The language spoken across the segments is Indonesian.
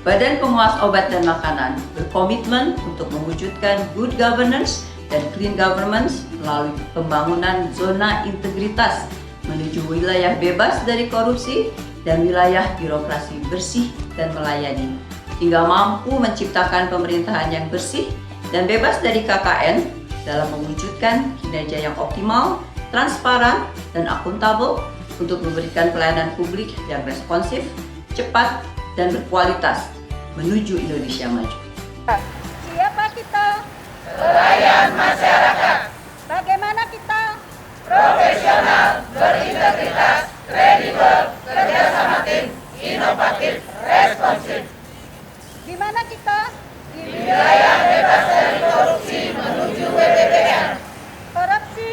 Badan Pengawas Obat dan Makanan berkomitmen untuk mewujudkan good governance dan clean governance melalui pembangunan zona integritas menuju wilayah bebas dari korupsi dan wilayah birokrasi bersih dan melayani, hingga mampu menciptakan pemerintahan yang bersih dan bebas dari KKN dalam mewujudkan kinerja yang optimal, transparan, dan akuntabel untuk memberikan pelayanan publik yang responsif, cepat, dan berkualitas menuju Indonesia maju. Siapa kita? Pelayan masyarakat. Bagaimana kita? Profesional, berintegritas, kredibel, kerjasama tim, inovatif, responsif. Di mana kita? Di wilayah bebas dari korupsi menuju WBBM. Korupsi?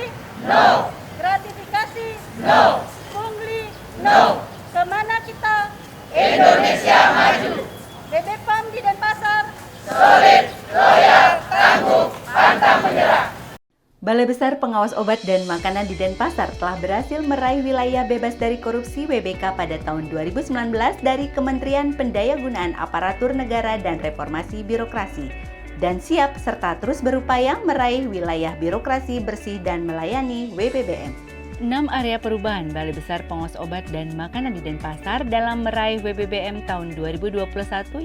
No. Gratifikasi? No. Pungli? No. Kemana kita? Indonesia maju. BB-POM di Denpasar? Solid, loyal, tangguh, pantang menyerah. Balai Besar Pengawas Obat dan Makanan di Denpasar telah berhasil meraih wilayah bebas dari korupsi WBK pada tahun 2019 dari Kementerian Pendayagunaan Aparatur Negara dan Reformasi Birokrasi dan siap serta terus berupaya meraih wilayah birokrasi bersih dan melayani WBBM. 6 area perubahan Balai Besar Pengawas Obat dan Makanan di Denpasar dalam meraih WBBM tahun 2021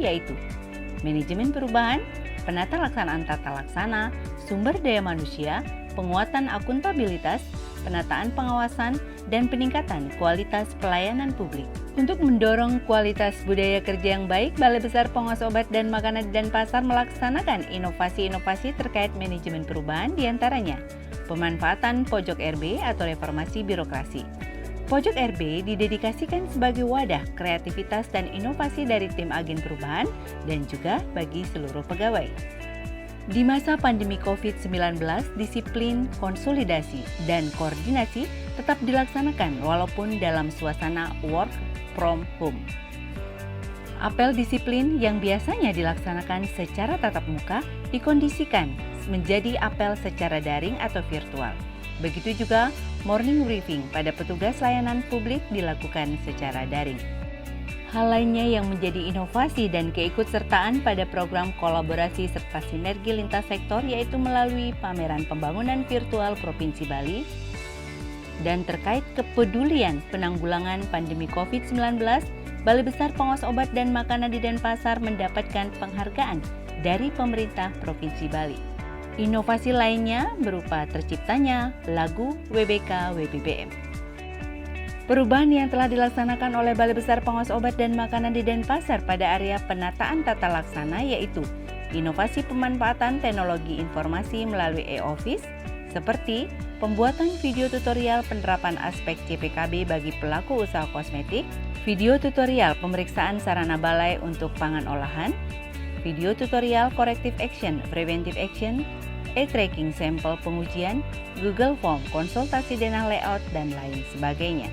yaitu manajemen perubahan, penata laksanaan tata laksana, sumber daya manusia, penguatan akuntabilitas, penataan pengawasan, dan peningkatan kualitas pelayanan publik. Untuk mendorong kualitas budaya kerja yang baik, Balai Besar Pengawas Obat dan Makanan di Denpasar melaksanakan inovasi-inovasi terkait manajemen perubahan diantaranya pemanfaatan pojok RB atau reformasi birokrasi. Pojok RB didedikasikan sebagai wadah kreativitas dan inovasi dari tim agen perubahan dan juga bagi seluruh pegawai. Di masa pandemi COVID-19, disiplin, konsolidasi, dan koordinasi tetap dilaksanakan walaupun dalam suasana work from home. Apel disiplin yang biasanya dilaksanakan secara tatap muka dikondisikan menjadi apel secara daring atau virtual. Begitu juga morning briefing pada petugas layanan publik dilakukan secara daring. Hal lainnya yang menjadi inovasi dan keikutsertaan pada program kolaborasi serta sinergi lintas sektor yaitu melalui pameran pembangunan virtual Provinsi Bali dan terkait kepedulian penanggulangan pandemi COVID-19, Balai Besar Pengawas Obat dan Makanan di Denpasar mendapatkan penghargaan dari pemerintah Provinsi Bali. Inovasi lainnya berupa terciptanya lagu WBK WBBM. Perubahan yang telah dilaksanakan oleh Balai Besar Pengawas Obat dan Makanan di Denpasar pada area penataan tata laksana yaitu inovasi pemanfaatan teknologi informasi melalui e-office seperti pembuatan video tutorial penerapan aspek CPKB bagi pelaku usaha kosmetik, video tutorial pemeriksaan sarana balai untuk pangan olahan, video tutorial corrective action, preventive action, e-tracking sampel pengujian, Google Form, konsultasi denah layout, dan lain sebagainya.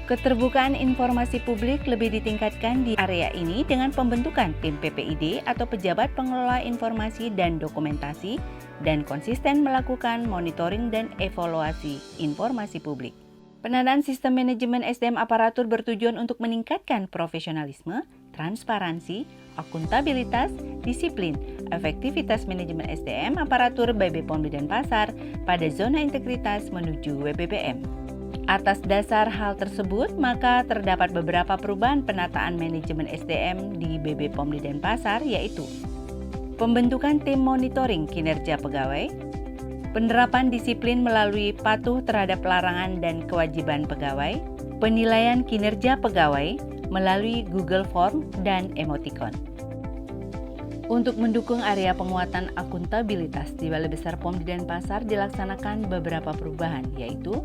Keterbukaan informasi publik lebih ditingkatkan di area ini dengan pembentukan tim PPID atau Pejabat Pengelola Informasi dan Dokumentasi dan konsisten melakukan monitoring dan evaluasi informasi publik. Penadaan sistem manajemen SDM aparatur bertujuan untuk meningkatkan profesionalisme, transparansi, akuntabilitas, disiplin, efektivitas manajemen SDM aparatur BB-POM di Denpasar pada zona integritas menuju WBBM. Atas dasar hal tersebut, maka terdapat beberapa perubahan penataan manajemen SDM di BB-POM di Denpasar yaitu pembentukan tim monitoring kinerja pegawai, penerapan disiplin melalui patuh terhadap larangan dan kewajiban pegawai, penilaian kinerja pegawai melalui Google Form dan emoticon. Untuk mendukung area penguatan akuntabilitas di Balai Besar POM di Denpasar dilaksanakan beberapa perubahan yaitu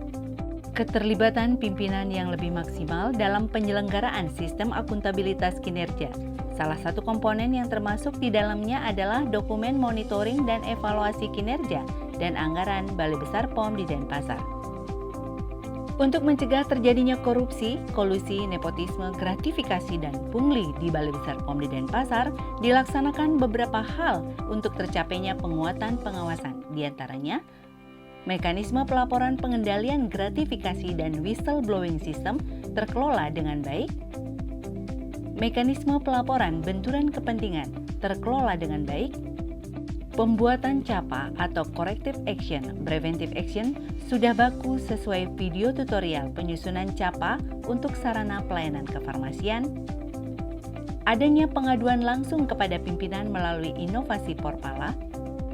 keterlibatan pimpinan yang lebih maksimal dalam penyelenggaraan sistem akuntabilitas kinerja. Salah satu komponen yang termasuk di dalamnya adalah dokumen monitoring dan evaluasi kinerja dan anggaran Balai Besar POM di Denpasar. Untuk mencegah terjadinya korupsi, kolusi, nepotisme, gratifikasi, dan pungli di Balai Besar POM di Denpasar, dilaksanakan beberapa hal untuk tercapainya penguatan pengawasan, diantaranya mekanisme pelaporan pengendalian gratifikasi dan whistleblowing system terkelola dengan baik, mekanisme pelaporan benturan kepentingan terkelola dengan baik, pembuatan CAPA atau Corrective Action, Preventive Action sudah baku sesuai video tutorial penyusunan CAPA untuk sarana pelayanan kefarmasian, adanya pengaduan langsung kepada pimpinan melalui inovasi Porpala,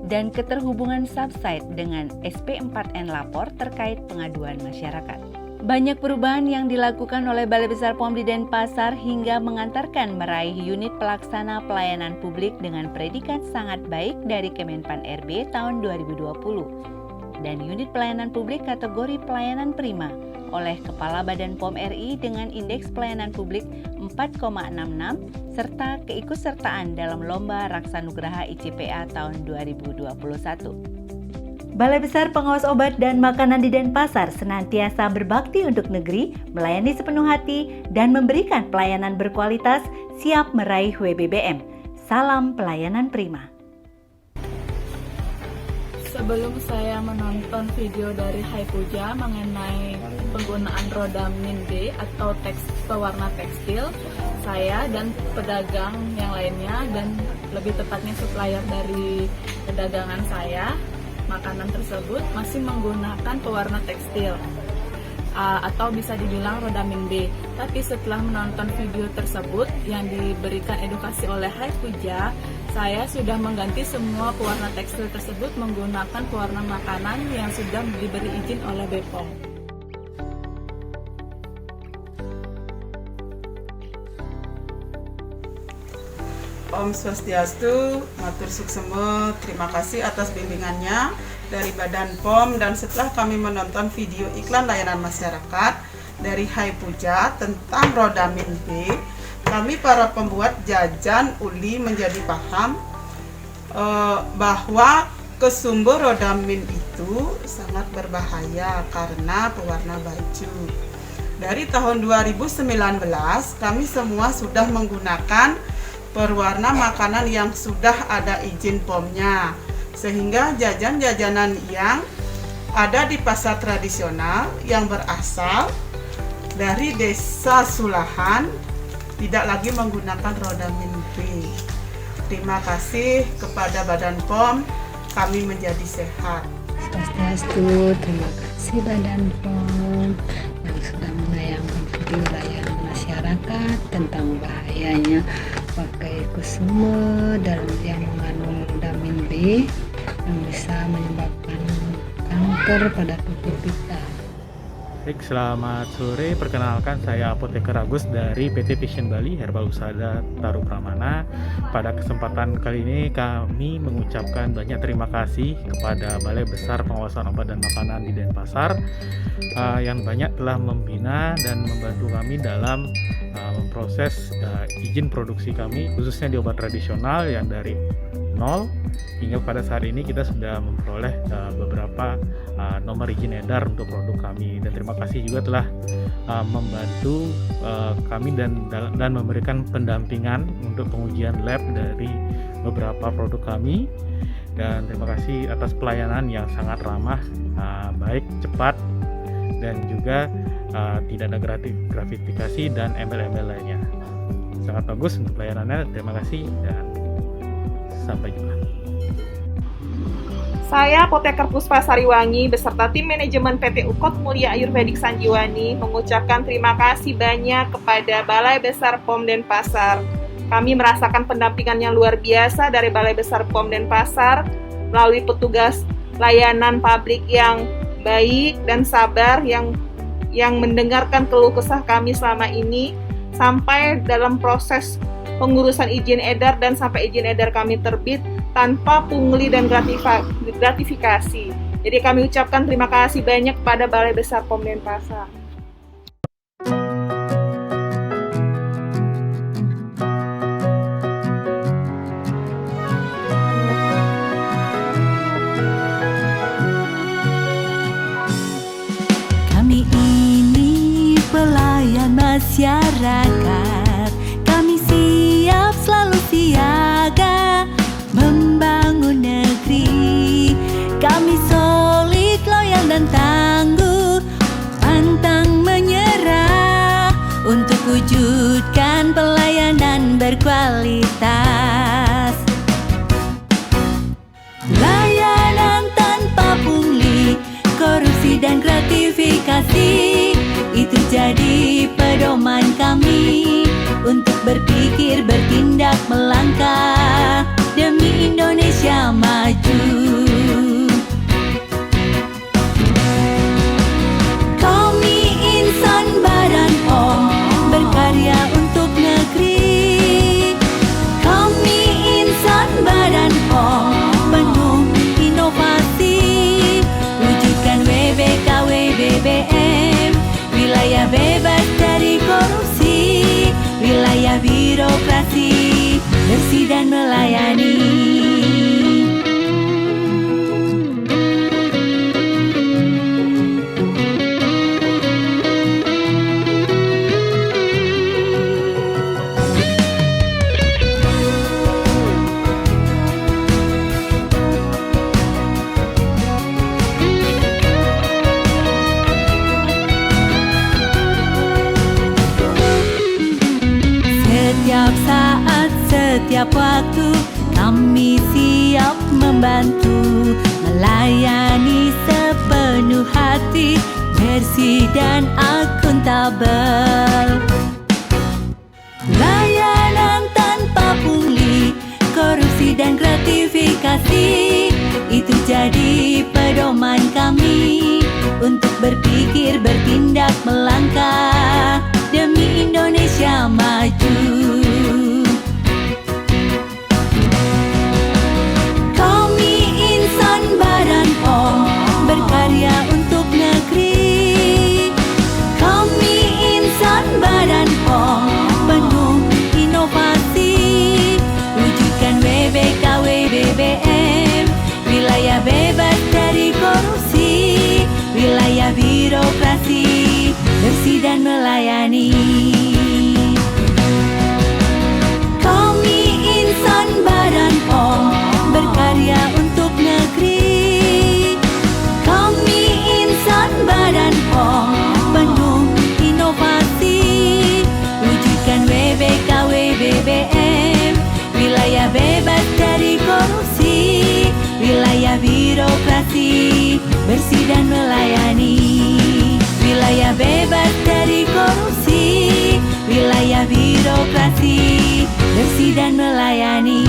dan keterhubungan subsite dengan SP4N Lapor terkait pengaduan masyarakat. Banyak perubahan yang dilakukan oleh Balai Besar POM di Denpasar hingga mengantarkan meraih unit pelaksana pelayanan publik dengan predikat sangat baik dari Kemenpan RB tahun 2020 dan unit pelayanan publik kategori pelayanan prima oleh Kepala Badan POM RI dengan indeks pelayanan publik 4,66 serta keikutsertaan dalam Lomba Raksanugraha ICPA tahun 2021. Balai Besar Pengawas Obat dan Makanan di Denpasar senantiasa berbakti untuk negeri, melayani sepenuh hati, dan memberikan pelayanan berkualitas, siap meraih WBBM. Salam pelayanan prima. Sebelum saya menonton video dari Hai Puja mengenai penggunaan Rodamin B atau pewarna tekstil, saya dan pedagang yang lainnya dan lebih tepatnya supplier dari perdagangan saya, makanan tersebut masih menggunakan pewarna tekstil atau bisa dibilang Rodamin B. Tapi setelah menonton video tersebut yang diberikan edukasi oleh Hai Puja, saya sudah mengganti semua pewarna tekstil tersebut menggunakan pewarna makanan yang sudah diberi izin oleh BPOM. Om Swastiastu, Matur Suksema, terima kasih atas bimbingannya dari Badan POM. Dan setelah kami menonton video iklan layanan masyarakat dari Hai Puja tentang Rodamin B, kami para pembuat jajan uli menjadi paham bahwa kesumber Rodamin itu sangat berbahaya karena pewarna baju. Dari tahun 2019 kami semua sudah menggunakan pewarna makanan yang sudah ada izin POM-nya, sehingga jajan-jajanan yang ada di pasar tradisional yang berasal dari desa Sulahan tidak lagi menggunakan Rodamin B. Terima kasih kepada Badan POM, kami menjadi sehat. Swastiastu, terima kasih Badan POM yang sudah menayangkan video layanan masyarakat tentang bahayanya pakai kusuma dalam yang mengandung Rodamin B yang bisa menyebabkan kanker pada tubuh kita. Baik, selamat sore. Perkenalkan, saya Apoteker Agus dari PT Vision Bali Herbal Usada Taru Pramana. Pada kesempatan kali ini kami mengucapkan banyak terima kasih kepada Balai Besar Pengawasan Obat dan Makanan di Denpasar yang banyak telah membina dan membantu kami dalam memproses izin produksi kami, khususnya di obat tradisional yang dari nol hingga pada saat ini kita sudah memperoleh beberapa nomor izin edar untuk produk kami. Dan terima kasih juga telah membantu kami dan memberikan pendampingan untuk pengujian lab dari beberapa produk kami. Dan terima kasih atas pelayanan yang sangat ramah, baik, cepat, dan juga tidak ada gratifikasi dan embel-embel lainnya. Sangat bagus untuk pelayanannya. Terima kasih dan sampai jumpa. Saya Apoteker Puspa Sariwangi beserta tim manajemen PT Ukot Mulia Ayurvedik Sanjiwani mengucapkan terima kasih banyak kepada Balai Besar POM Denpasar. Kami merasakan pendampingan yang luar biasa dari Balai Besar POM Denpasar melalui petugas layanan publik yang baik dan sabar yang mendengarkan keluh kesah kami selama ini sampai dalam proses pengurusan izin edar dan sampai izin edar kami terbit tanpa pungli dan gratifikasi. Jadi kami ucapkan terima kasih banyak kepada Balai Besar POM Denpasar. Kami ini pelayan masyarakat, kami siap selalu siaga membangun negeri. Kami solid, loyal dan tangguh, pantang menyerah untuk wujudkan pelayanan berkualitas. Layanan tanpa pungli, korupsi dan gratifikasi, itu jadi pedoman kami untuk berpikir, bertindak, melangkah demi Indonesia maju. Kami insan Badan POM berkarya untuk negeri. Kami insan Badan POM penuh inovasi, wujudkan WBK WBBM, wilayah bebas dari korupsi, wilayah birokrasi, bersih dan melayani. Setiap saat, setiap waktu, kami siap membantu, melayani sepenuh hati, bersih dan akuntabel. Layanan tanpa pungli, korupsi dan gratifikasi, itu jadi pedoman kami untuk berpikir, bertindak, melangkah demi Indonesia maju. Kami insan Badan POM berkarya untuk negeri. Kami insan Badan POM penuh inovasi, wujudkan WBK WBBM, wilayah bebas dari korupsi, wilayah birokrasi, bersih dan melayani. Kami insan Badan POM berkarya untuk negeri. Kami insan Badan POM penuh inovasi, wujudkan WBK WBBM, wilayah bebas dari korupsi, wilayah birokrasi, bersih dan melayani. Wilayah bebas dari korupsi, wilayah birokrasi, bersih dan melayani.